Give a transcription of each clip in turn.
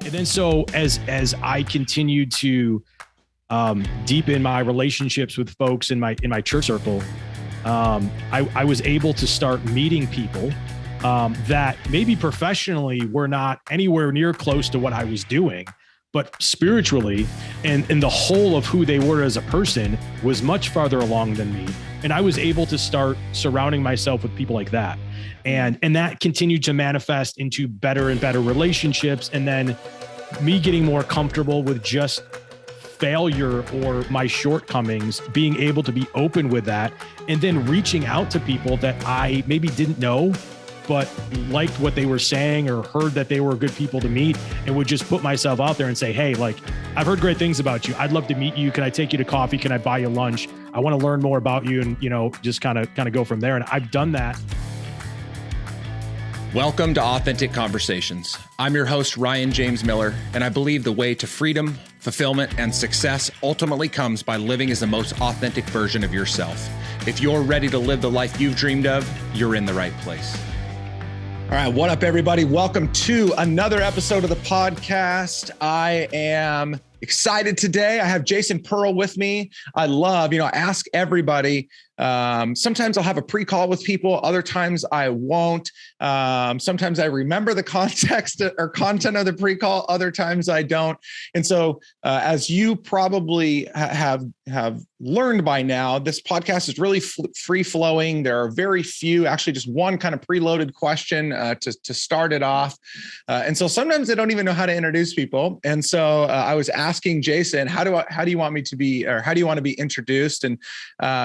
And then so as I continued to deepen my relationships with folks in my church circle, I was able to start meeting people that maybe professionally were not anywhere near close to what I was doing, but spiritually and the whole of who they were as a person was much farther along than me. And I was able to start surrounding myself with people like that. And that continued to manifest into better and better relationships. And then me getting more comfortable with just failure or my shortcomings, being able to be open with that, and then reaching out to people that I maybe didn't know, but liked what they were saying or heard that they were good people to meet, and would just put myself out there and say, hey, like, I've heard great things about you. I'd love to meet you. Can I take you to coffee? Can I buy you lunch? I want to learn more about you, and, just kind of go from there. And I've done that. Welcome to Authentic Conversations. I'm your host, Ryan James Miller, and I believe the way to freedom, fulfillment, and success ultimately comes by living as the most authentic version of yourself. If you're ready to live the life you've dreamed of, you're in the right place. All right, what up, everybody? Welcome to another episode of the podcast. I am excited today. I have Jason Pearl with me. I love, ask everybody. Sometimes I'll have a pre-call with people. Other times I won't. Sometimes I remember the context or content of the pre-call. Other times I don't. And so, as you probably have learned by now, this podcast is really free flowing. There are very few, actually just one kind of preloaded question to start it off. And so sometimes I don't even know how to introduce people. And so I was asking Jason, how do you want me to be, or how do you want to be introduced? And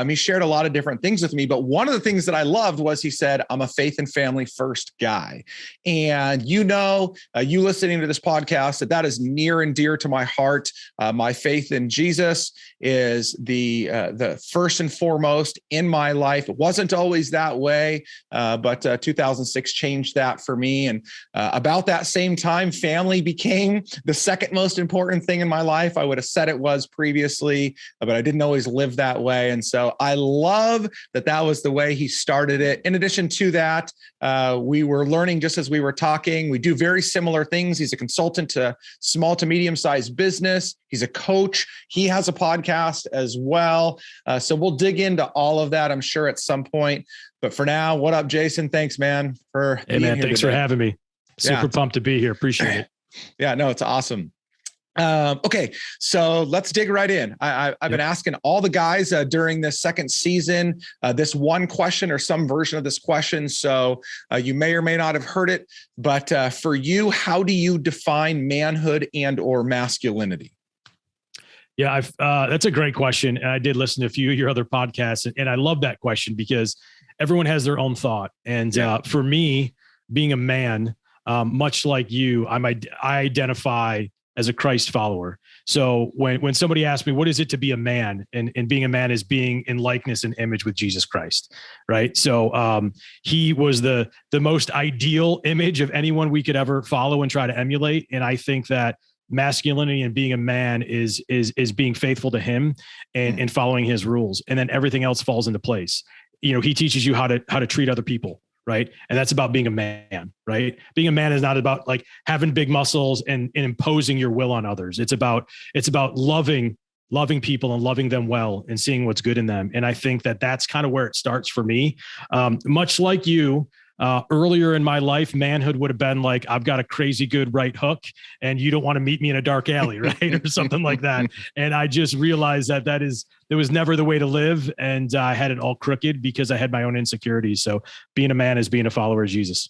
he shared a lot of different things with me. But one of the things that I loved was he said, I'm a faith and family first guy. And you listening to this podcast, that is near and dear to my heart. My faith in Jesus is the first and foremost in my life. It wasn't always that way, but 2006 changed that for me. And about that same time, family became the second most important thing in my life. I would have said it was previously, but I didn't always live that way. And so I love that was the way he started it. In addition to that, we were learning just as we were talking. We do very similar things. He's a consultant to small to medium-sized business. He's a coach. He has a podcast as well. So we'll dig into all of that, I'm sure, at some point. But for now, what up, Jason? Thanks, man, for being here thanks today. for having me. Super pumped to be here. Appreciate it. Yeah, no, it's awesome. Okay, so let's dig right in. I've been asking all the guys during this second season this one question or some version of this question. So you may or may not have heard it, but for you, how do you define manhood and or masculinity? Yeah, that's a great question. And I did listen to a few of your other podcasts, and I love that question because everyone has their own thought. And for me, being a man, much like you, I identify as a Christ follower. So when somebody asks me, what is it to be a man? And being a man is being in likeness and image with Jesus Christ, right? So he was the most ideal image of anyone we could ever follow and try to emulate. And I think that masculinity and being a man is being faithful to him and following his rules. And then everything else falls into place. He teaches you how to treat other people. Right. And that's about being a man, right? Being a man is not about like having big muscles and imposing your will on others. It's about loving people and loving them well and seeing what's good in them. And I think that that's kind of where it starts for me. Much like you, earlier in my life, manhood would have been like, I've got a crazy good right hook and you don't want to meet me in a dark alley, right? Or something like that. And I just realized that it was never the way to live. And I had it all crooked because I had my own insecurities. So being a man is being a follower of Jesus.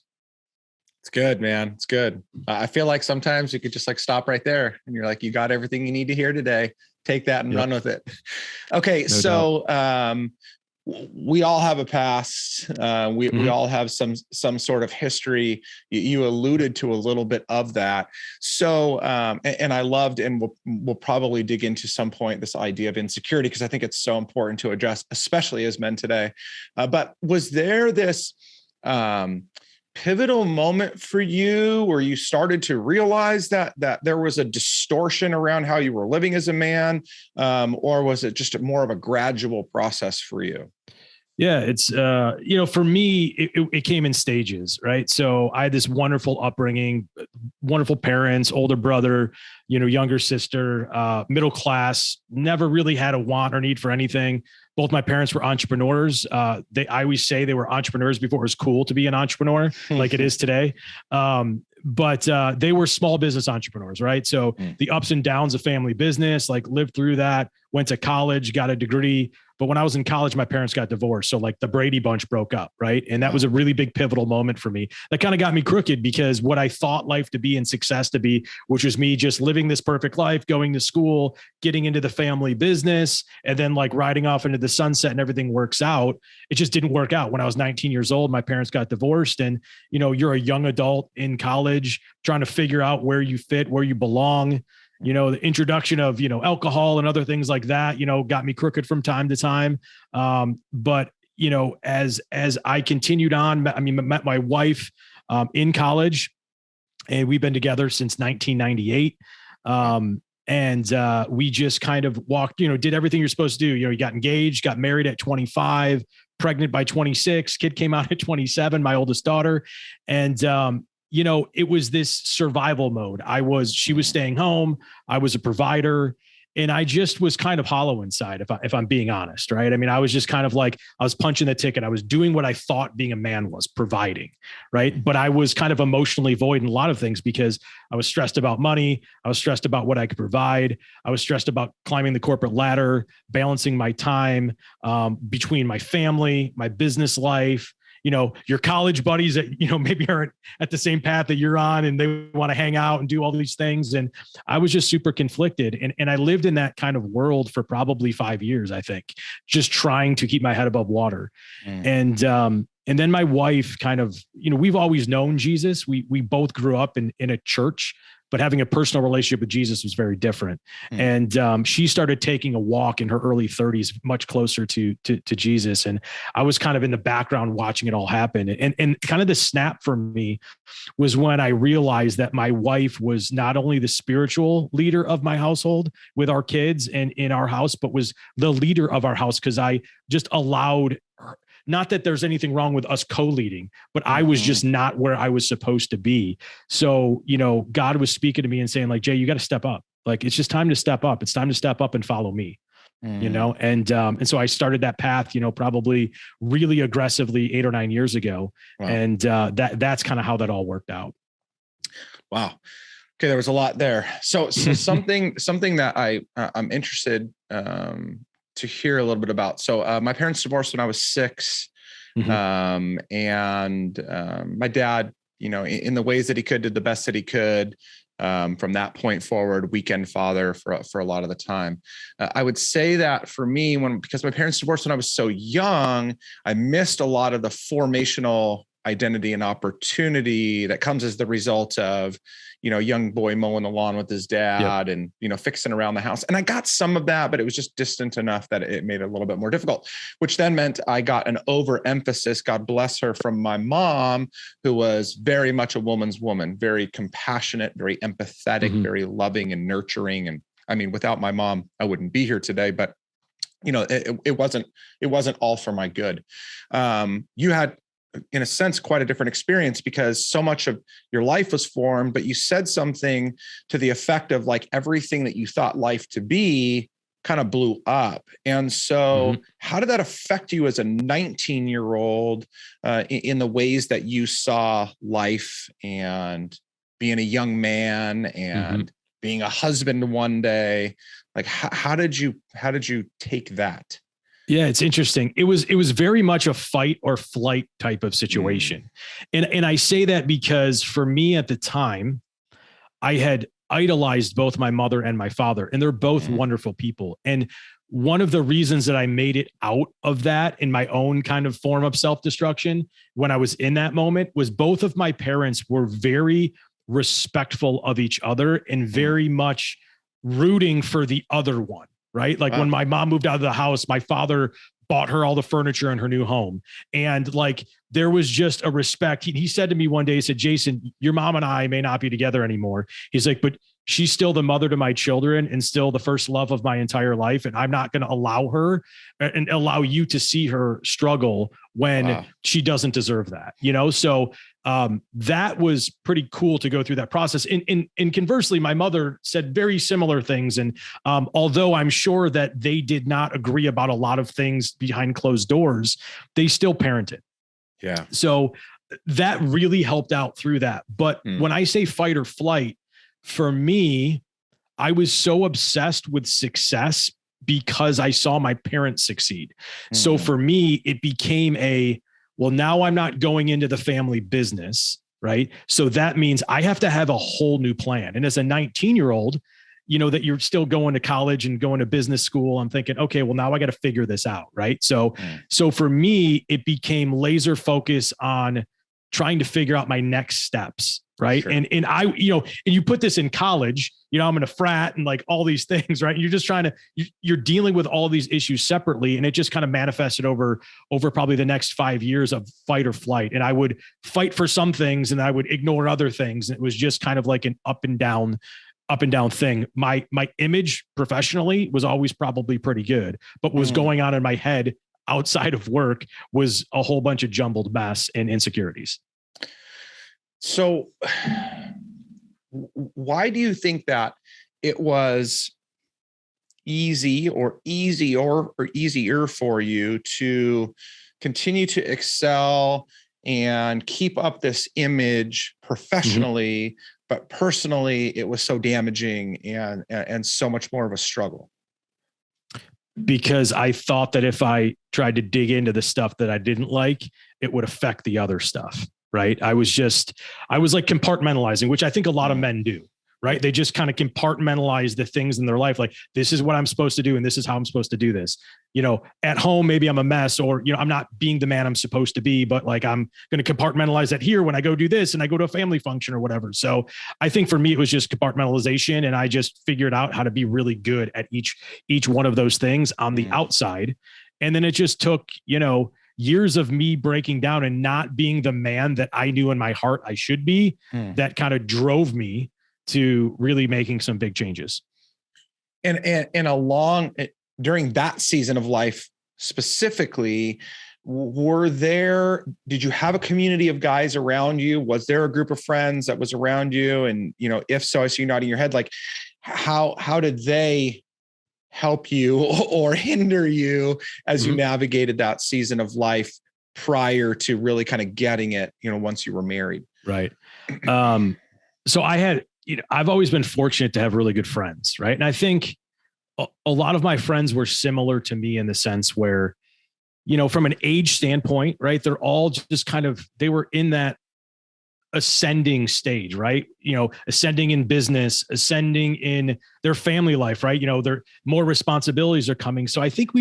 It's good, man. It's good. I feel like sometimes you could just like stop right there and you're like, you got everything you need to hear today. Take that and run with it. Okay. No so, we all have a past. We all have some sort of history. You alluded to a little bit of that. So, and I loved, and we'll probably dig into some point this idea of insecurity because I think it's so important to address, especially as men today. But was there this pivotal moment for you where you started to realize that there was a distortion around how you were living as a man, or was it just more of a gradual process for you? Yeah, it's for me, it came in stages, right? So I had this wonderful upbringing, wonderful parents, older brother, younger sister, middle class, never really had a want or need for anything. Both my parents were entrepreneurs. I always say they were entrepreneurs before it was cool to be an entrepreneur, like it is today. But they were small business entrepreneurs, right? So the ups and downs of family business, like lived through that, went to college, got a degree. But when I was in college, my parents got divorced. So like the Brady Bunch broke up, right? And that was a really big pivotal moment for me. That kind of got me crooked because what I thought life to be and success to be, which was me just living this perfect life, going to school, getting into the family business, and then like riding off into the sunset and everything works out. It just didn't work out. When I was 19 years old, my parents got divorced, and you're a young adult in college trying to figure out where you fit, where you belong. The introduction of, alcohol and other things like that, got me crooked from time to time. But, as I continued on, met my wife in college, and we've been together since 1998. And we just kind of walked, did everything you're supposed to do. You got engaged, got married at 25, pregnant by 26, kid came out at 27, my oldest daughter. And, it was this survival mode. She was staying home. I was a provider, and I just was kind of hollow inside, if I'm being honest, right? I mean, I was just kind of like, I was punching the ticket. I was doing what I thought being a man was, providing, right? But I was kind of emotionally void in a lot of things because I was stressed about money. I was stressed about what I could provide. I was stressed about climbing the corporate ladder, balancing my time between my family, my business life, your college buddies that, maybe aren't at the same path that you're on, and they want to hang out and do all these things. And I was just super conflicted. And I lived in that kind of world for probably 5 years, I think, just trying to keep my head above water. And then my wife kind of, we've always known Jesus. We both grew up in a church, but having a personal relationship with Jesus was very different. And she started taking a walk in her early 30s, much closer to Jesus. And I was kind of in the background watching it all happen. And kind of the snap for me was when I realized that my wife was not only the spiritual leader of my household with our kids and in our house, but was the leader of our house, because I just allowed her. Not that there's anything wrong with us co-leading, but I was just not where I was supposed to be. So, God was speaking to me and saying like, Jay, you got to step up. Like, it's just time to step up. It's time to step up and follow me, And so I started that path, probably really aggressively 8 or 9 years ago. Wow. And that's kind of how that all worked out. Wow. Okay. There was a lot there. So something that I'm interested, to hear a little bit about. So my parents divorced when I was 6. And my dad, in the ways that he could, did the best that he could. From that point forward, weekend father for a lot of the time. I would say that for me, because my parents divorced when I was so young, I missed a lot of the formational identity and opportunity that comes as the result of, young boy mowing the lawn with his dad and, fixing around the house. And I got some of that, but it was just distant enough that it made it a little bit more difficult, which then meant I got an overemphasis, God bless her, from my mom, who was very much a woman's woman, very compassionate, very empathetic, very loving and nurturing. And I mean, without my mom, I wouldn't be here today, but it wasn't all for my good. You had, in a sense, quite a different experience, because so much of your life was formed, but you said something to the effect of like everything that you thought life to be kind of blew up. And so how did that affect you as a 19-year-old in the ways that you saw life and being a young man and being a husband one day? Like, how did you take that? Yeah, it's interesting. It was very much a fight or flight type of situation. And I say that because for me at the time, I had idolized both my mother and my father, and they're both wonderful people. And one of the reasons that I made it out of that in my own kind of form of self-destruction when I was in that moment was both of my parents were very respectful of each other and very much rooting for the other one. Right. Like when my mom moved out of the house, my father bought her all the furniture in her new home. And like, there was just a respect. He said to me one day, he said, Jason, your mom and I may not be together anymore. He's like, but she's still the mother to my children and still the first love of my entire life. And I'm not going to allow her and allow you to see her struggle when she doesn't deserve that, So that was pretty cool to go through that process. And conversely, my mother said very similar things. And although I'm sure that they did not agree about a lot of things behind closed doors, they still parented. Yeah. So that really helped out through that. But when I say fight or flight, for me, I was so obsessed with success because I saw my parents succeed. So for me, it became well, now I'm not going into the family business, right? So that means I have to have a whole new plan. And as a 19-year-old, that you're still going to college and going to business school, I'm thinking, okay, well, now I got to figure this out, right? So for me, it became laser focus on trying to figure out my next steps. Right. Sure. And I, and you put this in college, I'm in a frat and like all these things, right? You're just you're dealing with all these issues separately. And it just kind of manifested over probably the next 5 years of fight or flight. And I would fight for some things and I would ignore other things. And it was just kind of like an up and down thing. My image professionally was always probably pretty good, but what was going on in my head outside of work was a whole bunch of jumbled mess and insecurities. So why do you think that it was easy or easier for you to continue to excel and keep up this image professionally, but personally it was so damaging and so much more of a struggle? Because I thought that if I tried to dig into the stuff that I didn't like, it would affect the other stuff. Right. I was like compartmentalizing, which I think a lot of men do, right? They just kind of compartmentalize the things in their life. Like, this is what I'm supposed to do. And this is how I'm supposed to do this. At home, maybe I'm a mess or, I'm not being the man I'm supposed to be, but like, I'm going to compartmentalize that here when I go do this and I go to a family function or whatever. So I think for me, it was just compartmentalization. And I just figured out how to be really good at each one of those things on the outside. And then it just took, years of me breaking down and not being the man that I knew in my heart I should be, that kind of drove me to really making some big changes. And during that season of life specifically, did you have a community of guys around you? Was there a group of friends that was around you? And, if so, I see you nodding your head, like how did they help you or hinder you as you navigated that season of life prior to really kind of getting it, once you were married? Right. So I had, I've always been fortunate to have really good friends. Right. And I think a lot of my friends were similar to me in the sense where, from an age standpoint, right, they're all just they were in that ascending stage, right? Ascending in business, ascending in their family life, right? Their more responsibilities are coming. So I think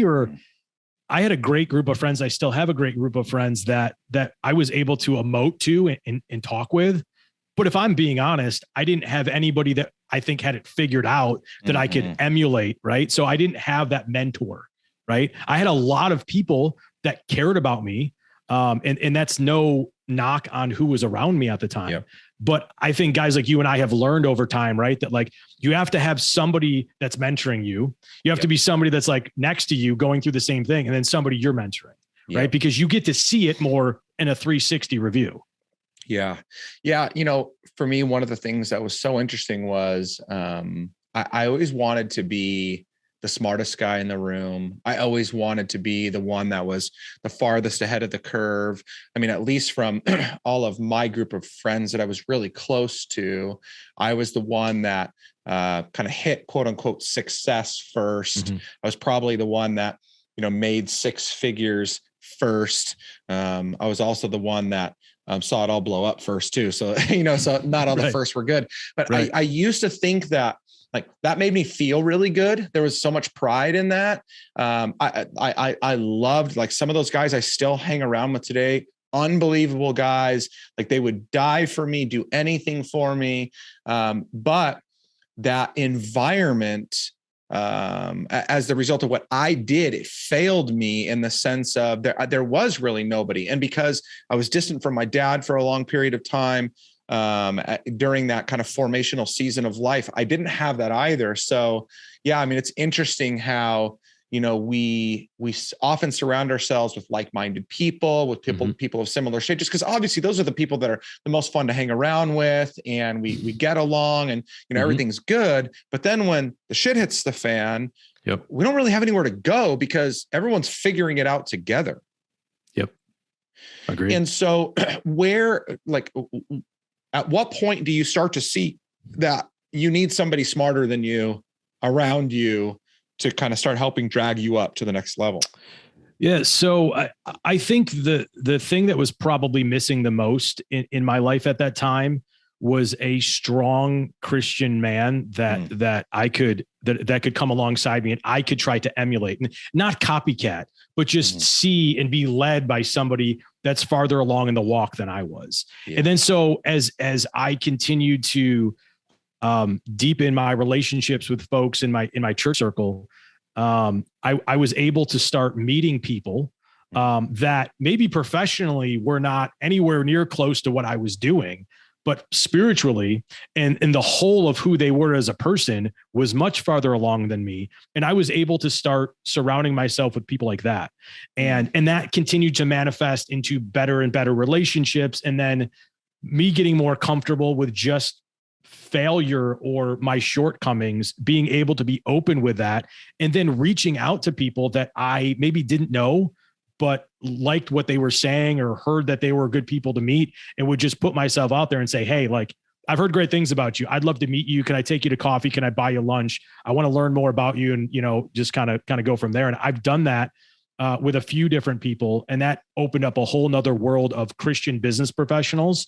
I had a great group of friends. I still have a great group of friends that I was able to emote to and talk with. But if I'm being honest, I didn't have anybody that I think had it figured out that I could emulate, right? So I didn't have that mentor, right? I had a lot of people that cared about me. And that's no knock on who was around me at the time. Yep. But I think guys like you and I have learned over time, right? That like, you have to have somebody that's mentoring you. You have to be somebody that's like next to you going through the same thing. And then somebody you're mentoring, right? Because you get to see it more in a 360 review. Yeah. Yeah. For me, one of the things that was so interesting was, I always wanted to be the smartest guy in the room. I always wanted to be the one that was the farthest ahead of the curve. I mean, at least from all of my group of friends that I was really close to, I was the one that kind of hit quote unquote success first. I was probably the one that, made six figures first. I was also the one that saw it all blow up first too. So, so not all the first were good, but I used to think that like that made me feel really good. There was so much pride in that. I loved like some of those guys I still hang around with today. Unbelievable guys. Like they would die for me, do anything for me. But that environment, as the result of what I did, it failed me in the sense of there was really nobody. And because I was distant from my dad for a long period of time, during that kind of formational season of life. I didn't have that either. So yeah, I mean, it's interesting how, we often surround ourselves with like-minded people, with people of similar stages, because obviously those are the people that are the most fun to hang around with, and we get along, and everything's good. But then when the shit hits the fan, we don't really have anywhere to go because everyone's figuring it out together. Yep. Agreed. And so at what point do you start to see that you need somebody smarter than you around you to kind of start helping drag you up to the next level? Yeah. So I think the thing that was probably missing the most in my life at that time was a strong Christian man that could come alongside me and I could try to emulate, and not copycat, but just see and be led by somebody that's farther along in the walk than I was. Yeah. And then so as I continued to deepen my relationships with folks in my church circle, I was able to start meeting people that maybe professionally were not anywhere near close to what I was doing, but spiritually and the whole of who they were as a person was much farther along than me. And I was able to start surrounding myself with people like that. And that continued to manifest into better and better relationships. And then me getting more comfortable with just failure or my shortcomings, being able to be open with that, and then reaching out to people that I maybe didn't know, but liked what they were saying or heard that they were good people to meet, and would just put myself out there and say, hey, like, I've heard great things about you. I'd love to meet you. Can I take you to coffee? Can I buy you lunch? I want to learn more about you, and, just kind of go from there. And I've done that with a few different people, and that opened up a whole nother world of Christian business professionals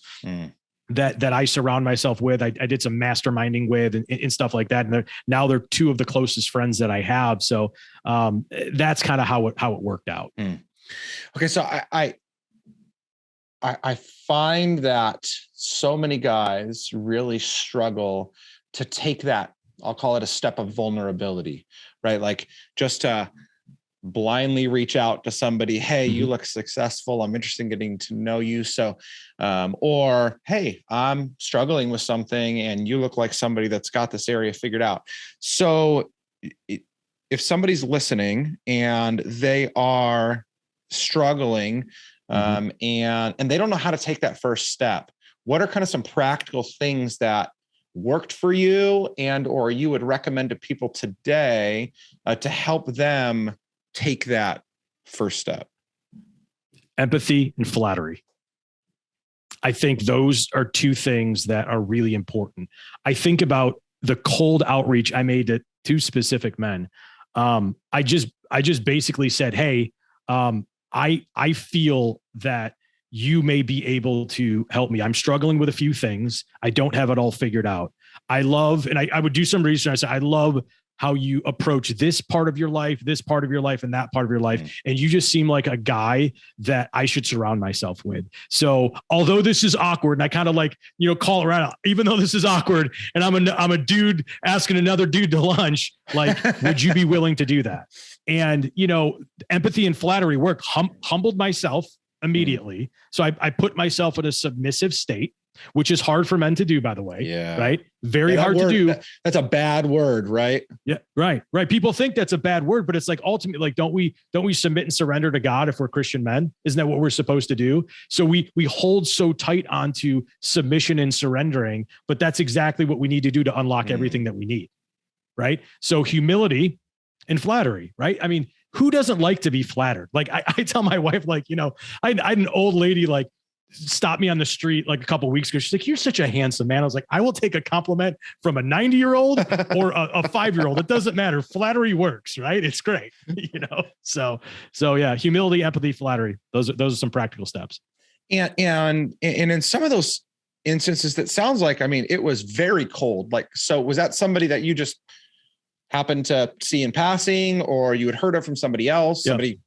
that I surround myself with. I did some masterminding with and stuff like that. And now they're two of the closest friends that I have. So that's kind of how it worked out. Okay. So I find that so many guys really struggle to take that, I'll call it a step of vulnerability, right? Like just to blindly reach out to somebody. Hey, you look successful. I'm interested in getting to know you. So, or, hey, I'm struggling with something and you look like somebody that's got this area figured out. So if somebody's listening and they are struggling, and they don't know how to take that first step, what are kind of some practical things that worked for you or you would recommend to people today to help them take that first step? Empathy and flattery. I think those are two things that are really important. I think about the cold outreach I made to two specific men. I just basically said, hey, I feel that you may be able to help me. I'm struggling with a few things. I don't have it all figured out. I love, and I would do some research. I said, I love how you approach this part of your life, and that part of your life. And you just seem like a guy that I should surround myself with. So although this is awkward, and I kind of like, call it right out, even though this is awkward and I'm a dude asking another dude to lunch, like, would you be willing to do that? And, empathy and flattery work, humbled myself immediately. So I put myself in a submissive state, which is hard for men to do, by the way. Yeah. Right. Very hard to do. That's a bad word, right? Yeah. Right. People think that's a bad word, but it's like ultimately, like, don't we submit and surrender to God if we're Christian men? Isn't that what we're supposed to do? So we hold so tight onto submission and surrendering, but that's exactly what we need to do to unlock everything that we need. Right. So humility and flattery, right? I mean, who doesn't like to be flattered? Like I tell my wife, like, I had an old lady, like, stopped me on the street like a couple of weeks ago. She's like, you're such a handsome man. I was like, I will take a compliment from a 90-year-old or a 5-year-old. It doesn't matter. Flattery works, right? It's great. So yeah, humility, empathy, flattery. Those are some practical steps. And in some of those instances, that sounds like, I mean, it was very cold. Like, so was that somebody that you just happened to see in passing, or you had heard of from somebody else, somebody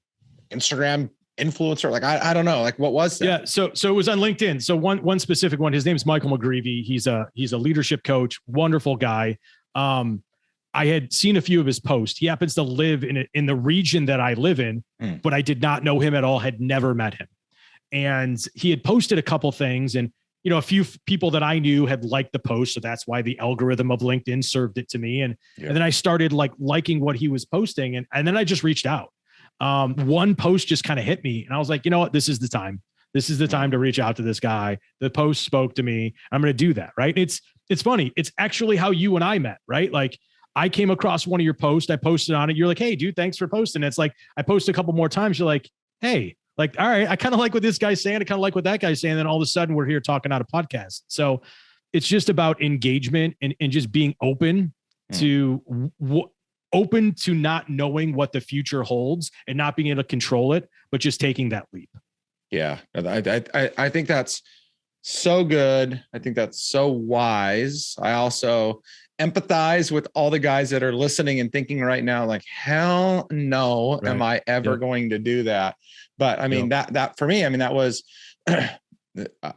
Instagram influencer? Like, I don't know, like, what was that? Yeah. So it was on LinkedIn. So one specific one, his name's Michael McGreevey. He's a leadership coach, wonderful guy. I had seen a few of his posts. He happens to live in the region that I live in, but I did not know him at all, had never met him. And he had posted a couple things, and a few people that I knew had liked the post. So that's why the algorithm of LinkedIn served it to me. And then I started liking what he was posting. And then I just reached out. One post just kind of hit me and I was like, you know what, this is the time. This is the time to reach out to this guy. The post spoke to me. I'm going to do that. Right. It's funny. It's actually how you and I met, right? Like I came across one of your posts. I posted on it. You're like, hey dude, thanks for posting. It's like, I posted a couple more times. You're like, hey, like, all right, I kind of like what this guy's saying. I kind of like what that guy's saying. And then all of a sudden we're here talking on a podcast. So it's just about engagement and just being open to open to not knowing what the future holds and not being able to control it, but just taking that leap. Yeah. I think that's so good. I think that's so wise. I also empathize with all the guys that are listening and thinking right now, like, hell no, am I ever going to do that? But I mean, that for me, I mean, that was,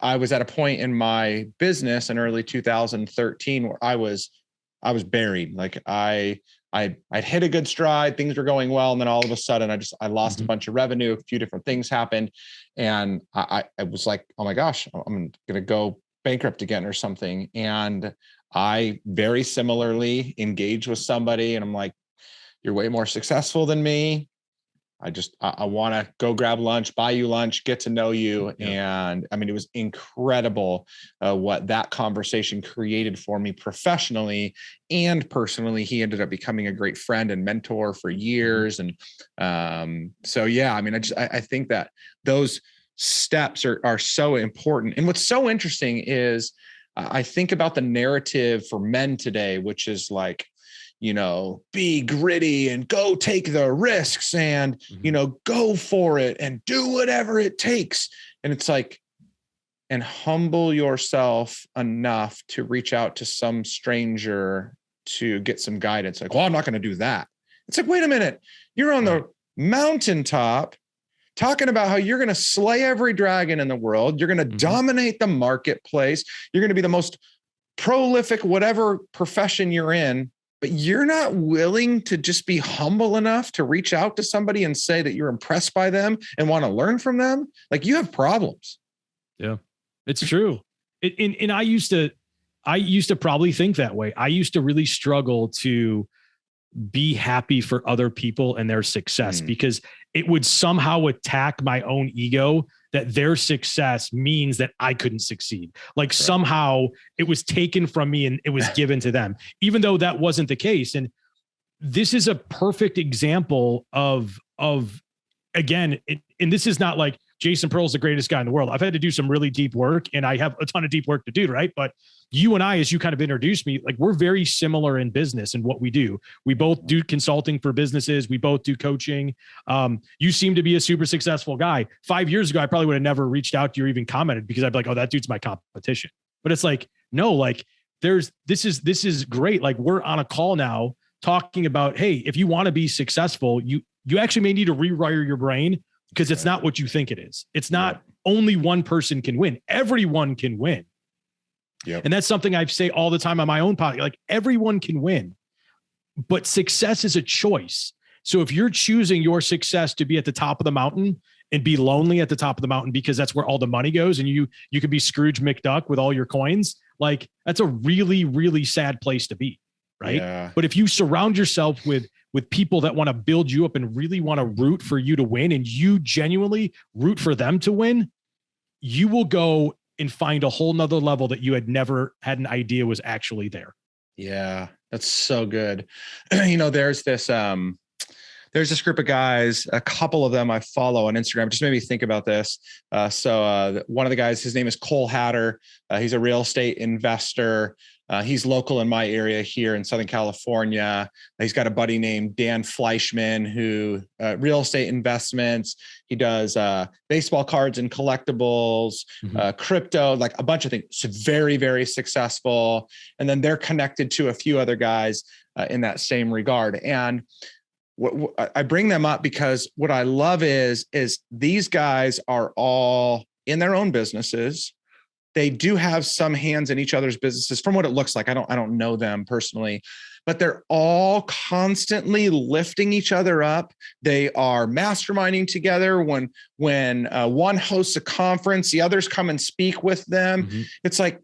I was at a point in my business in early 2013 where I was buried. Like I'd hit a good stride, things were going well. And then all of a sudden I lost a bunch of revenue, a few different things happened. And I was like, oh my gosh, I'm going to go bankrupt again or something. And I very similarly engaged with somebody and I'm like, you're way more successful than me. I want to go grab lunch, buy you lunch, get to know you. And I mean, it was incredible what that conversation created for me professionally and personally. He ended up becoming a great friend and mentor for years. And so, yeah, I mean, I think that those steps are so important. And what's so interesting is I think about the narrative for men today, which is like, be gritty and go take the risks and, go for it and do whatever it takes. And it's like, and humble yourself enough to reach out to some stranger to get some guidance. Like, well, I'm not going to do that. It's like, wait a minute, you're on the mountaintop talking about how you're going to slay every dragon in the world. You're going to dominate the marketplace. You're going to be the most prolific, whatever profession you're in. But you're not willing to just be humble enough to reach out to somebody and say that you're impressed by them and want to learn from them. Like you have problems. Yeah, it's true. And I used to probably think that way. I used to really struggle to be happy for other people and their success because it would somehow attack my own ego that their success means that I couldn't succeed. Like somehow it was taken from me and it was given to them, even though that wasn't the case. And this is a perfect example of again, and this is not like Jason Pearl's the greatest guy in the world. I've had to do some really deep work and I have a ton of deep work to do. Right. But you and I, as you kind of introduced me, like we're very similar in business and what we do. We both do consulting for businesses. We both do coaching. You seem to be a super successful guy. 5 years ago, I probably would have never reached out to you or even commented because I'd be like, oh, that dude's my competition. But it's like, no, like this is great. Like we're on a call now talking about, hey, if you want to be successful, you actually may need to rewire your brain because it's not what you think it is. It's not only one person can win. Everyone can win. Yep. And that's something I say all the time on my own podcast. Like everyone can win, but success is a choice. So if you're choosing your success to be at the top of the mountain and be lonely at the top of the mountain because that's where all the money goes and you could be Scrooge McDuck with all your coins, like that's a really, really sad place to be. Right. Yeah. But if you surround yourself with people that want to build you up and really want to root for you to win and you genuinely root for them to win, you will go and find a whole nother level that you had never had an idea was actually there. Yeah, that's so good. There's this group of guys, a couple of them I follow on Instagram. Just made me think about this. So one of the guys, his name is Cole Hatter. He's a real estate investor. He's local in my area here in Southern California. He's got a buddy named Dan Fleischman who real estate investments. He does baseball cards and collectibles, crypto, like a bunch of things. So very, very successful. And then they're connected to a few other guys in that same regard. And I bring them up because what I love is these guys are all in their own businesses. they do have some hands in each other's businesses from what it looks like. I don't know them personally, but they're all constantly lifting each other up. They are masterminding together. When one hosts a conference, the others come and speak with them. Mm-hmm. It's like,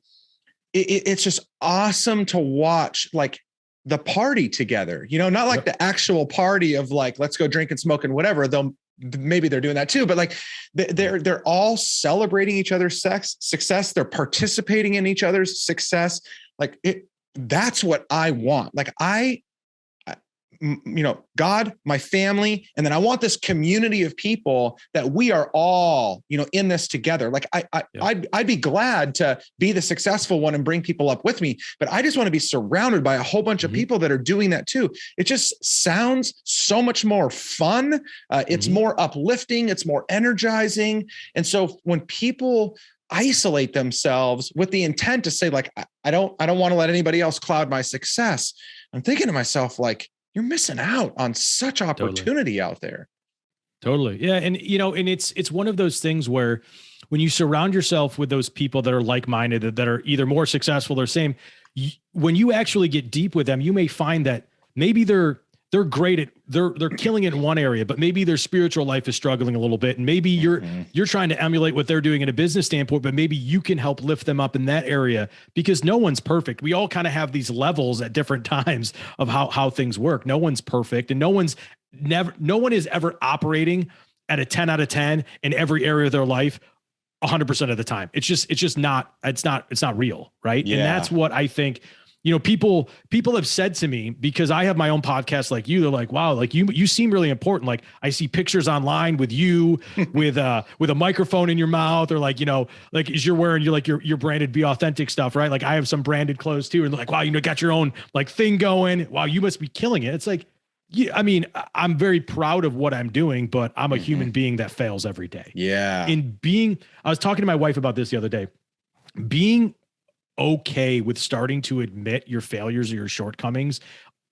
it's just awesome to watch, like, the party together, not like the actual party of like, let's go drink and smoke and whatever. Maybe they're doing that too, but like they're all celebrating each other's success. They're participating in each other's success. Like that's what I want. Like God, my family, and then I want this community of people that we are all, in this together. Like I'd be glad to be the successful one and bring people up with me, but I just want to be surrounded by a whole bunch of people that are doing that too. It just sounds so much more fun. It's more uplifting. It's more energizing. And so when people isolate themselves with the intent to say like, I don't want to let anybody else cloud my success, I'm thinking to myself, like, you're missing out on such opportunity out there. Totally. Yeah. And, and it's one of those things where when you surround yourself with those people that are like-minded, that are either more successful or same, when you actually get deep with them, you may find that maybe they're great at, they're killing it in one area, but maybe their spiritual life is struggling a little bit. And maybe you're trying to emulate what they're doing in a business standpoint, but maybe you can help lift them up in that area, because no one's perfect. We all kind of have these levels at different times of how things work. No one's perfect, and no one is ever operating at a 10 out of 10 in every area of their life 100% of the time. It's just not real. Right. Yeah. And that's what I think. People have said to me, because I have my own podcast like you, they're like, wow, like you seem really important. Like I see pictures online with you with a microphone in your mouth, or like, like as you're wearing your branded Be Authentic stuff, right? Like I have some branded clothes too. And they're like, wow, got your own like thing going. Wow, you must be killing it. It's like, yeah, I mean, I'm very proud of what I'm doing, but I'm a human being that fails every day. Yeah. I was talking to my wife about this the other day, being okay with starting to admit your failures or your shortcomings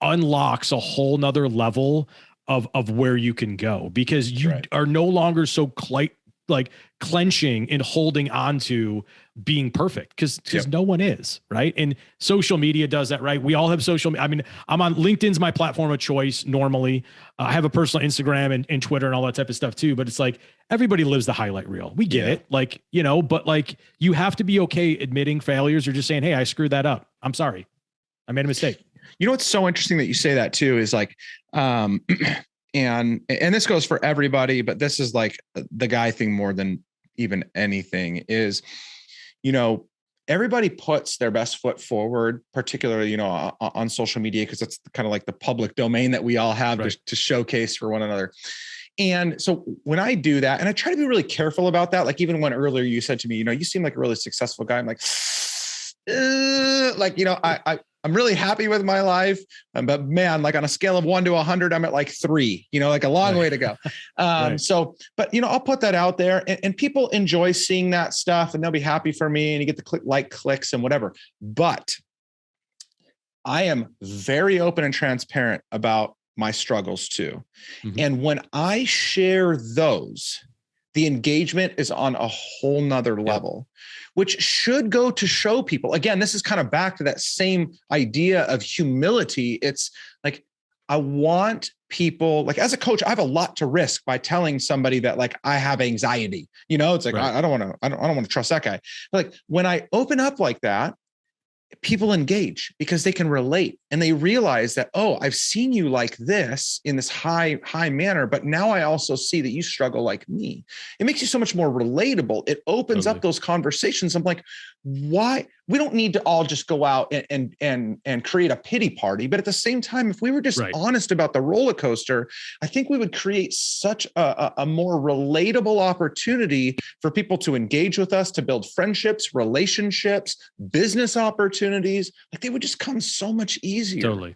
unlocks a whole nother level of where you can go, because you are no longer so clenching and holding on to being perfect, because no one is, right? And social media does that, right? We all have social. I mean, I'm on LinkedIn's my platform of choice normally. I have a personal Instagram and Twitter and all that type of stuff too. But it's like everybody lives the highlight reel. We get it, like, but like you have to be okay admitting failures, or just saying, hey, I screwed that up. I'm sorry. I made a mistake. What's so interesting that you say that too is like, and this goes for everybody, but this is like the guy thing more than even anything is, everybody puts their best foot forward, particularly, on social media, because that's kind of like the public domain that we all have to showcase for one another. And so when I do that, and I try to be really careful about that, like even when earlier you said to me, you seem like a really successful guy. I'm like, I'm really happy with my life, but man, like on a scale of 1 to 100, I'm at like 3, like a long way to go. So, but I'll put that out there, and people enjoy seeing that stuff, and they'll be happy for me, and you get the clicks and whatever. But I am very open and transparent about my struggles too. And when I share those, the engagement is on a whole nother level, which should go to show people. Again, this is kind of back to that same idea of humility. It's like, I want people, like as a coach, I have a lot to risk by telling somebody that like I have anxiety. It's like, I don't want to trust that guy. But like when I open up like that, people engage because they can relate, and they realize that, oh, I've seen you like this in this high manner, but now I also see that you struggle like me. It makes you so much more relatable. It opens up those conversations. I'm like, why? We don't need to all just go out and create a pity party. But at the same time, if we were just honest about the roller coaster, I think we would create such a more relatable opportunity for people to engage with us, to build friendships, relationships, business opportunities. Like they would just come so much easier. Totally.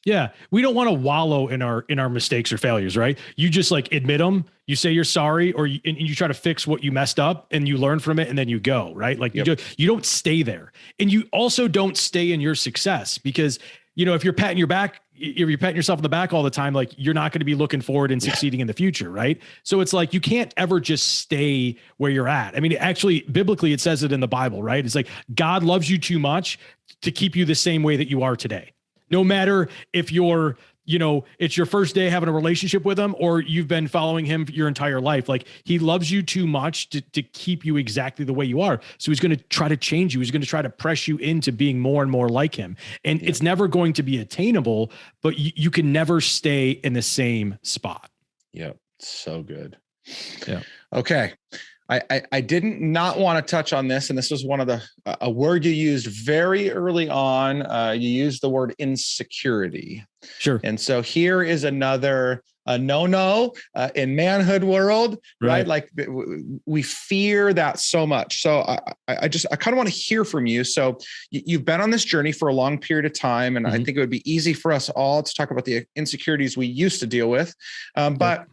Yeah. We don't want to wallow in our mistakes or failures, right? You just like admit them, you say you're sorry, or you try to fix what you messed up, and you learn from it, and then you go, right? Like you don't stay there. And you also don't stay in your success, because if you're patting yourself on the back all the time, like you're not going to be looking forward and succeeding in the future. Right. So it's like, you can't ever just stay where you're at. I mean, actually, biblically, it says it in the Bible, right? It's like God loves you too much to keep you the same way that you are today. No matter if you're, it's your first day having a relationship with him or you've been following him your entire life. Like he loves you too much to keep you exactly the way you are. So he's going to try to change you. He's going to try to press you into being more and more like him. And it's never going to be attainable, but you can never stay in the same spot. Yep. So good. Yeah. Okay. I didn't not want to touch on this. And this was one of a word you used very early on. You used the word insecurity. Sure. And so here is another no in manhood world, right? Like we fear that so much. So I kind of want to hear from you. So you've been on this journey for a long period of time. And I think it would be easy for us all to talk about the insecurities we used to deal with. But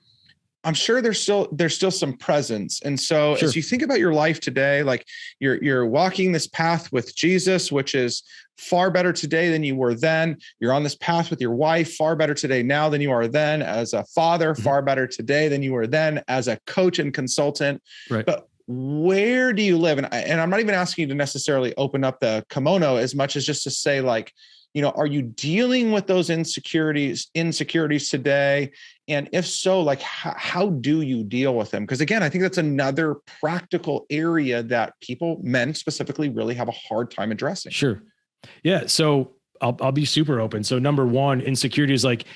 I'm sure there's still some presence. And so as you think about your life today, like you're walking this path with Jesus, which is far better today than you were then. You're on this path with your wife, far better today now than you are then as a father, far better today than you were then as a coach and consultant. Right. But where do you live? And I'm not even asking you to necessarily open up the kimono as much as just to say, like, are you dealing with those insecurities today? And if so, like, how do you deal with them? Because again, I think that's another practical area that men specifically, really have a hard time addressing. Sure. Yeah. So I'll be super open. So number one, insecurity is like,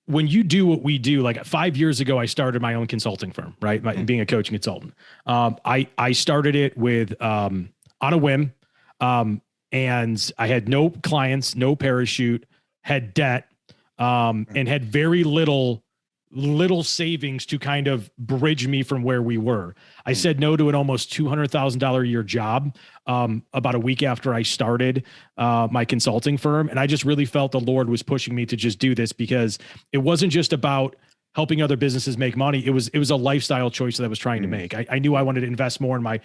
when you do what we do, like 5 years ago, I started my own consulting firm, right? Being a coaching consultant. I started it with, on a whim. And I had no clients, no parachute, had debt, and had very little savings to kind of bridge me from where we were. I said no to an almost $200,000 a year job about a week after I started my consulting firm. And I just really felt the Lord was pushing me to just do this because it wasn't just about helping other businesses make money. It was a lifestyle choice that I was trying to make. I knew I wanted to invest more in my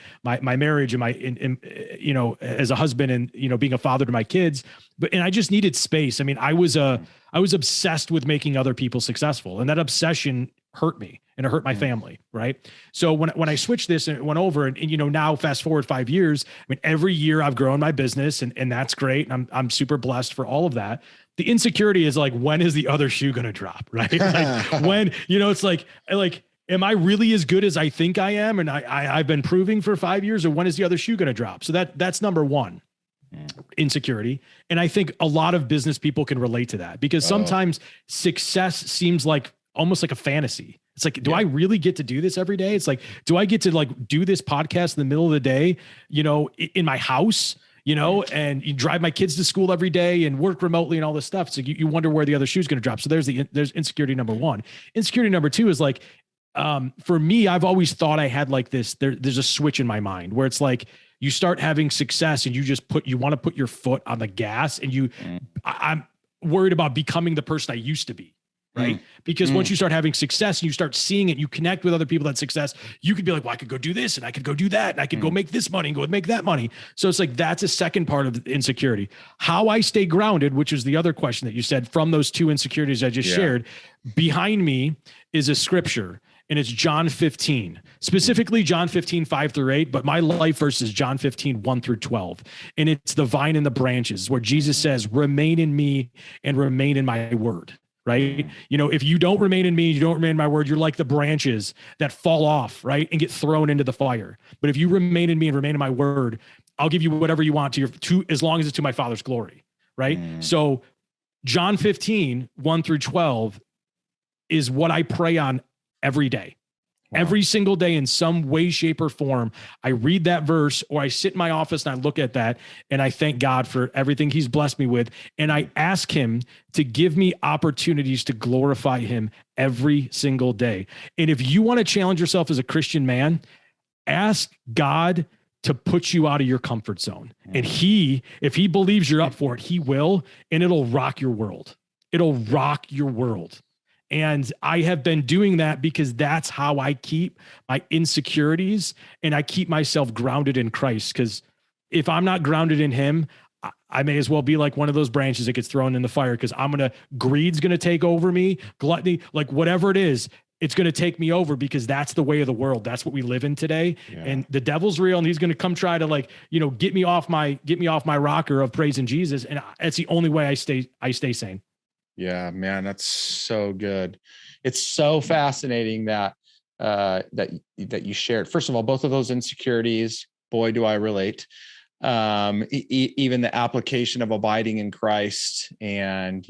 marriage and as a husband and, being a father to my kids, and I just needed space. I mean, I was obsessed with making other people successful, and that obsession hurt me and it hurt my family. Right. So when I switched this and it went over and now fast forward 5 years, I mean, every year I've grown my business and that's great. And I'm super blessed for all of that. The insecurity is like, when is the other shoe going to drop? Right. Like when, it's like, am I really as good as I think I am? And I've been proving for 5 years, or when is the other shoe going to drop? So that's number one, insecurity. And I think a lot of business people can relate to that because sometimes success seems like almost like a fantasy. It's like, do I really get to do this every day? It's like, do I get to like do this podcast in the middle of the day, in my house? And you drive my kids to school every day and work remotely and all this stuff. So you wonder where the other shoe is going to drop. So there's insecurity number one. Insecurity number two is like, for me, I've always thought I had like this, there's a switch in my mind where it's like, you start having success and you want to put your foot on the gas and I'm worried about becoming the person I used to be. Right. Because once you start having success and you start seeing it, you connect with other people that success, you could be like, well, I could go do this and I could go do that. And I could go make this money and go make that money. So it's like, that's a second part of the insecurity. How I stay grounded, which is the other question that you said from those two insecurities I just shared, behind me is a scripture. And it's John 15, specifically John 15, 5-8. But my life verse is John 15, 1-12. And it's the vine and the branches where Jesus says, remain in me and remain in my word. Right. If you don't remain in me, you don't remain in my word, you're like the branches that fall off, right, and get thrown into the fire. But if you remain in me and remain in my word, I'll give you whatever you want to as long as it's to my Father's glory. Right. So John 15, 1-12 is what I pray on every day. Wow. Every single day in some way, shape, or form, I read that verse or I sit in my office and I look at that and I thank God for everything he's blessed me with. And I ask him to give me opportunities to glorify him every single day. And if you want to challenge yourself as a Christian man, ask God to put you out of your comfort zone. And if he believes you're up for it, he will, and it'll rock your world. It'll rock your world. And I have been doing that because that's how I keep my insecurities and I keep myself grounded in Christ. Because if I'm not grounded in him, I may as well be like one of those branches that gets thrown in the fire because greed's going to take over me, gluttony, like whatever it is, it's going to take me over because that's the way of the world. That's what we live in today. Yeah. And the devil's real. And he's going to come try to like, get me off my rocker of praising Jesus. And that's the only way I stay sane. Yeah, man, that's so good. It's so fascinating that you shared. First of all, both of those insecurities, boy, do I relate. Even the application of abiding in Christ and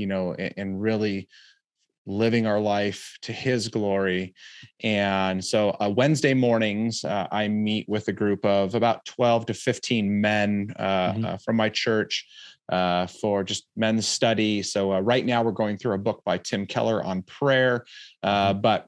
really living our life to his glory. And so Wednesday mornings, I meet with a group of about 12 to 15 men from my church for just men's study. So right now we're going through a book by Tim Keller on prayer. But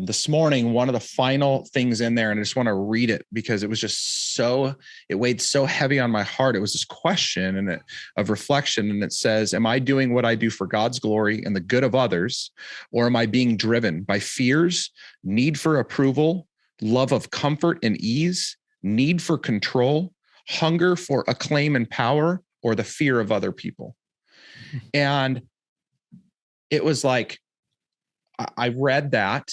this morning, one of the final things in there, and I just want to read it because it was just it weighed so heavy on my heart. It was this question of reflection. And it says, am I doing what I do for God's glory and the good of others? Or am I being driven by fears, need for approval, love of comfort and ease, need for control, hunger for acclaim and power, or the fear of other people? And it was like, I read that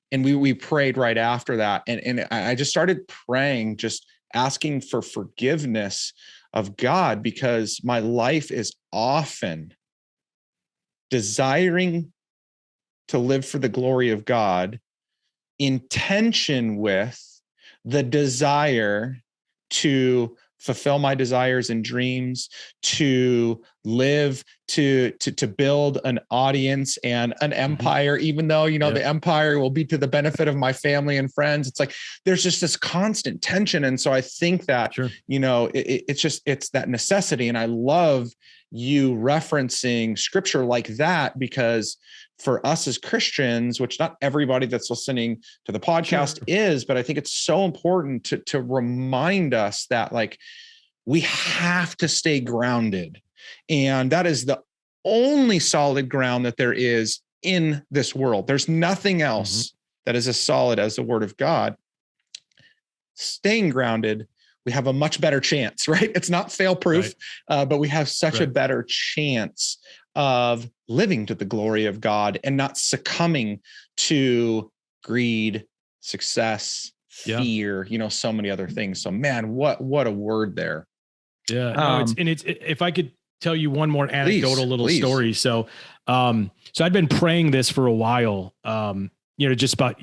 and we prayed right after that. And I just started praying, just asking for forgiveness of God, because my life is often desiring to live for the glory of God in tension with the desire to fulfill my desires and dreams, to live, to build an audience and an empire, even though, the empire will be to the benefit of my family and friends. It's like, there's just this constant tension. And so I think that, it's that necessity. And I love you referencing scripture like that, because for us as Christians, which not everybody that's listening to the podcast is, but I think it's so important to remind us that like we have to stay grounded. And that is the only solid ground that there is in this world. There's nothing else that is as solid as the word of God. Staying grounded, we have a much better chance, right? It's not fail proof, but we have such a better chance of living to the glory of God and not succumbing to greed, success, fear, so many other things. So man, what a word there. Yeah. No, it's if I could tell you one more anecdotal story. So I'd been praying this for a while, just about,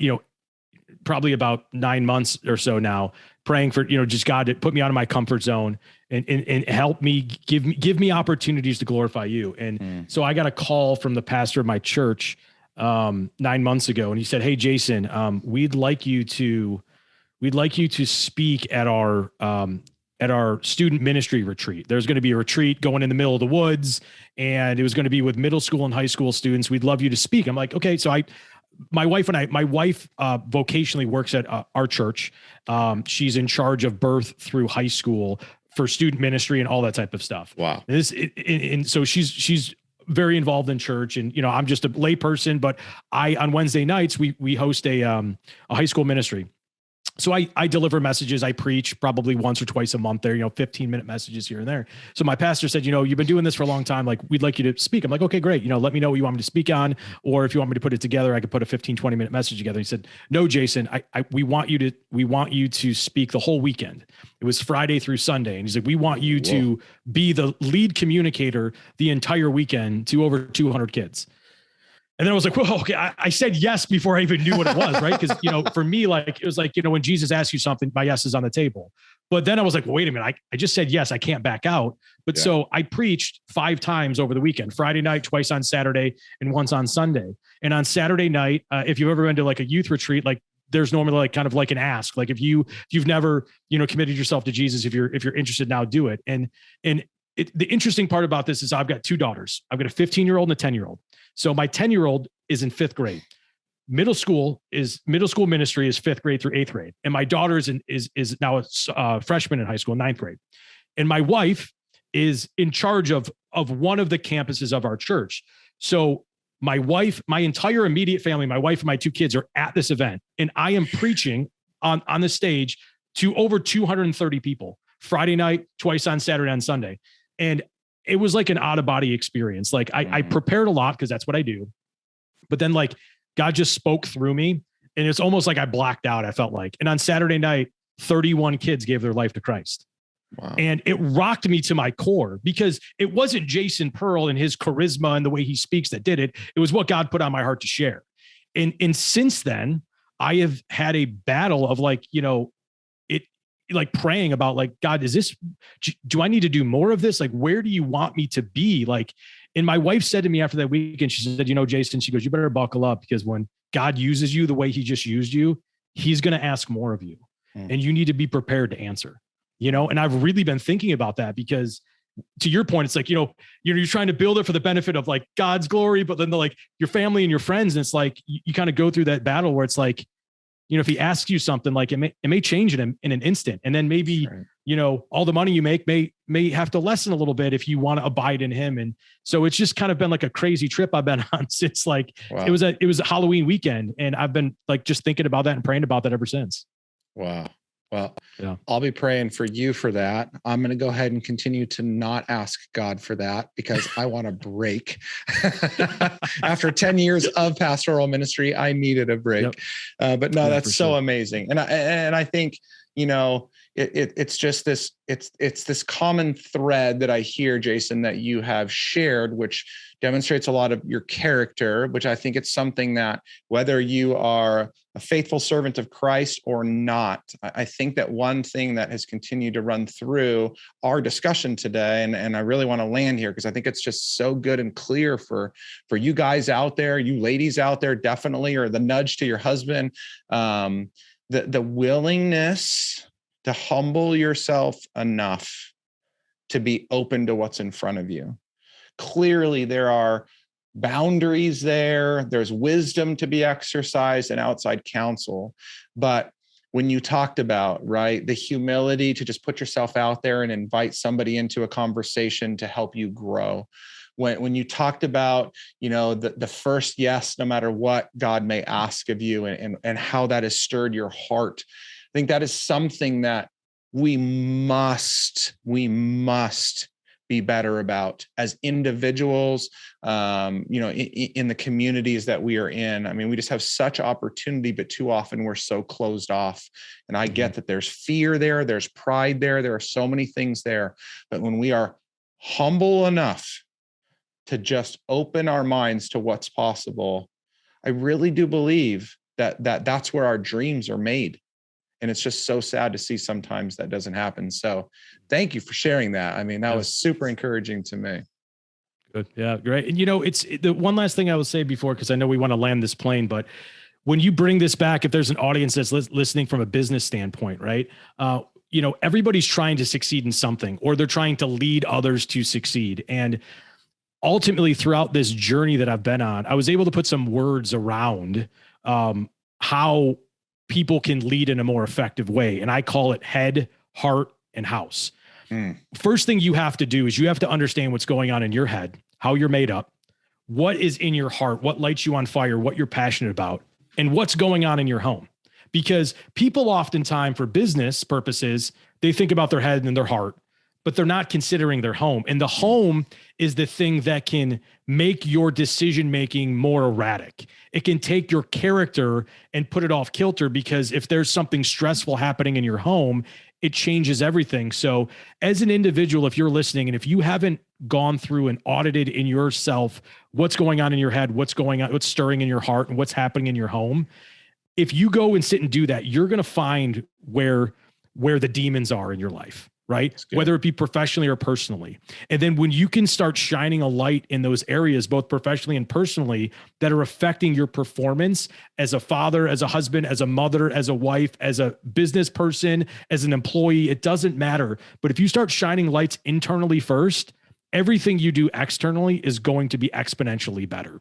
probably about 9 months or so now, praying for, just God to put me out of my comfort zone and help me, give me opportunities to glorify you. And so I got a call from the pastor of my church 9 months ago. And he said, "Hey, Jason, we'd like you to speak at our student ministry retreat. There's going to be a retreat going in the middle of the woods, and it was going to be with middle school and high school students. We'd love you to speak." I'm like, okay. So my wife vocationally works at our church. She's in charge of birth through high school for student ministry and all that type of stuff. Wow. And so she's very involved in church, and, I'm just a lay person, but on Wednesday nights, we host a high school ministry. So I deliver messages. I preach probably once or twice a month there, 15-minute messages here and there. So my pastor said, you've been doing this for a long time. Like, we'd like you to speak. I'm like, okay, great. Let me know what you want me to speak on. Or if you want me to put it together, I could put a 15-20-minute message together. He said, "No, Jason, we want you to speak the whole weekend." It was Friday through Sunday. And he's like, "We want you to be the lead communicator the entire weekend to over 200 kids." And then I was like, well, okay, I said yes before I even knew what it was, right? Because, for me, like, it was like, when Jesus asks you something, my yes is on the table. But then I was like, well, wait a minute, I just said yes, I can't back out. But so I preached 5 times over the weekend, Friday night, twice on Saturday, and once on Sunday. And on Saturday night, if you've ever been to like a youth retreat, like there's normally like kind of like an ask, like if you've never, committed yourself to Jesus, if you're interested now, do it. And the interesting part about this is I've got 2 daughters. I've got a 15-year-old and a 10-year-old. So my 10-year-old is in 5th grade. Middle school ministry is 5th grade through 8th grade. And my daughter is now a freshman in high school, 9th grade. And my wife is in charge of one of the campuses of our church. So my wife, my entire immediate family, my wife and my 2 kids are at this event. And I am preaching on the stage to over 230 people, Friday night, twice on Saturday and Sunday. And it was like an out of body experience. Like I prepared a lot because that's what I do. But then like God just spoke through me, and it's almost like I blacked out, I felt like. And on Saturday night, 31 kids gave their life to Christ. Wow. And it rocked me to my core, because it wasn't Jason Pearl and his charisma and the way he speaks that did it. It was what God put on my heart to share. And since then, I have had a battle of like, like praying about like, God, do I need to do more of this? Like, where do you want me to be? Like, and my wife said to me after that weekend, she said, Jason, she goes, you better buckle up, because when God uses you the way he just used you, he's going to ask more of you, and you need to be prepared to answer, and I've really been thinking about that, because to your point, it's like, you're trying to build it for the benefit of like God's glory, but then like your family and your friends. And it's like, you kind of go through that battle where it's like, if he asks you something, like it may change in an instant. And then maybe, right, all the money you make may have to lessen a little bit if you want to abide in him. And so it's just kind of been like a crazy trip I've been on since like, wow, it was a Halloween weekend. And I've been like, just thinking about that and praying about that ever since. Wow. Well, yeah, I'll be praying for you for that. I'm going to go ahead and continue to not ask God for that, because I want a break. After 10 years of pastoral ministry, I needed a break. Yep. But no, yeah, that's so amazing. And I think, it's just this, it's this common thread that I hear, Jason, that you have shared, which demonstrates a lot of your character, which I think it's something that whether you are a faithful servant of Christ or not, I think that one thing that has continued to run through our discussion today, and I really want to land here because I think it's just so good and clear for you guys out there, you ladies out there, definitely, or the nudge to your husband, the willingness to humble yourself enough to be open to what's in front of you. Clearly, there are boundaries there. There's wisdom to be exercised and outside counsel. But when you talked about, right, the humility to just put yourself out there and invite somebody into a conversation to help you grow. When you talked about, the first yes, no matter what God may ask of you, and how that has stirred your heart, I think that is something that we must be better about as individuals, in the communities that we are in. I mean, we just have such opportunity, but too often we're so closed off. And I get that there's fear there, there's pride there are so many things there. But when we are humble enough to just open our minds to what's possible, I really do believe that's where our dreams are made. And it's just so sad to see sometimes that doesn't happen. So thank you for sharing that. I mean, that was super encouraging to me. Good. Yeah, great. And it's the one last thing I will say before, because I know we want to land this plane, but when you bring this back, if there's an audience that's listening from a business standpoint, right? Everybody's trying to succeed in something, or they're trying to lead others to succeed. And ultimately, throughout this journey that I've been on, I was able to put some words around how people can lead in a more effective way. And I call it head, heart, and house. First thing you have to do is you have to understand what's going on in your head, how you're made up, what is in your heart, what lights you on fire, what you're passionate about, and what's going on in your home. Because people oftentimes, for business purposes, they think about their head and their heart, but they're not considering their home. And the home is the thing that can make your decision-making more erratic. It can take your character and put it off kilter, because if there's something stressful happening in your home, it changes everything. So as an individual, if you're listening, and if you haven't gone through and audited in yourself what's going on in your head, what's going on, what's stirring in your heart, and what's happening in your home, if you go and sit and do that, you're going to find where the demons are in your life. Right? Whether it be professionally or personally. And then when you can start shining a light in those areas, both professionally and personally, that are affecting your performance as a father, as a husband, as a mother, as a wife, as a business person, as an employee, it doesn't matter. But if you start shining lights internally first, everything you do externally is going to be exponentially better.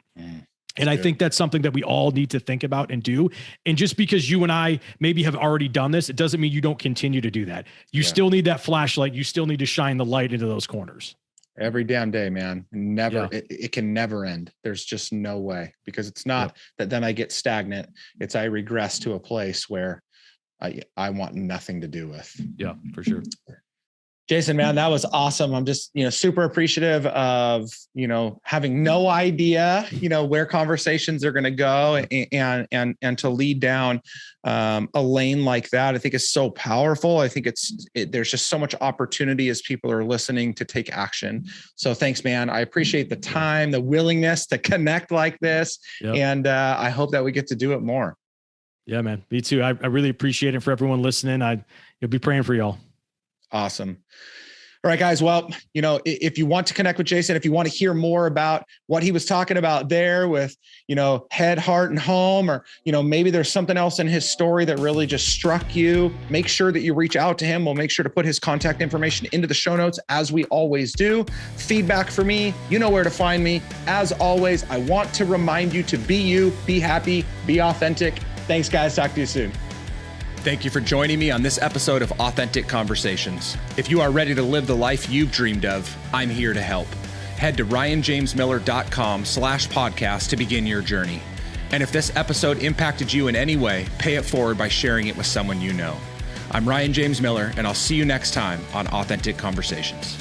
And I think that's something that we all need to think about and do. And just because you and I maybe have already done this, it doesn't mean you don't continue to do that. You still need that flashlight. You still need to shine the light into those corners. Every damn day, man. Never, it can never end. There's just no way, because it's not that then I get stagnant. It's I regress to a place where I want nothing to do with. Yeah, for sure. Jason, man, that was awesome. I'm just, super appreciative of, having no idea, where conversations are going to go and to lead down a lane like that. I think is so powerful. I think there's just so much opportunity as people are listening to take action. So thanks, man. I appreciate the time, the willingness to connect like this. Yep. And I hope that we get to do it more. Yeah, man. Me too. I really appreciate it for everyone listening. You'll be praying for y'all. Awesome. All right, guys. Well, if you want to connect with Jason, if you want to hear more about what he was talking about there with, head, heart, and home, or, maybe there's something else in his story that really just struck you, make sure that you reach out to him. We'll make sure to put his contact information into the show notes, as we always do. Feedback for me, you know where to find me. As always, I want to remind you to be you, be happy, be authentic. Thanks, guys. Talk to you soon. Thank you for joining me on this episode of Authentic Conversations. If you are ready to live the life you've dreamed of, I'm here to help. Head to ryanjamesmiller.com/podcast to begin your journey. And if this episode impacted you in any way, pay it forward by sharing it with someone you know. I'm Ryan James Miller, and I'll see you next time on Authentic Conversations.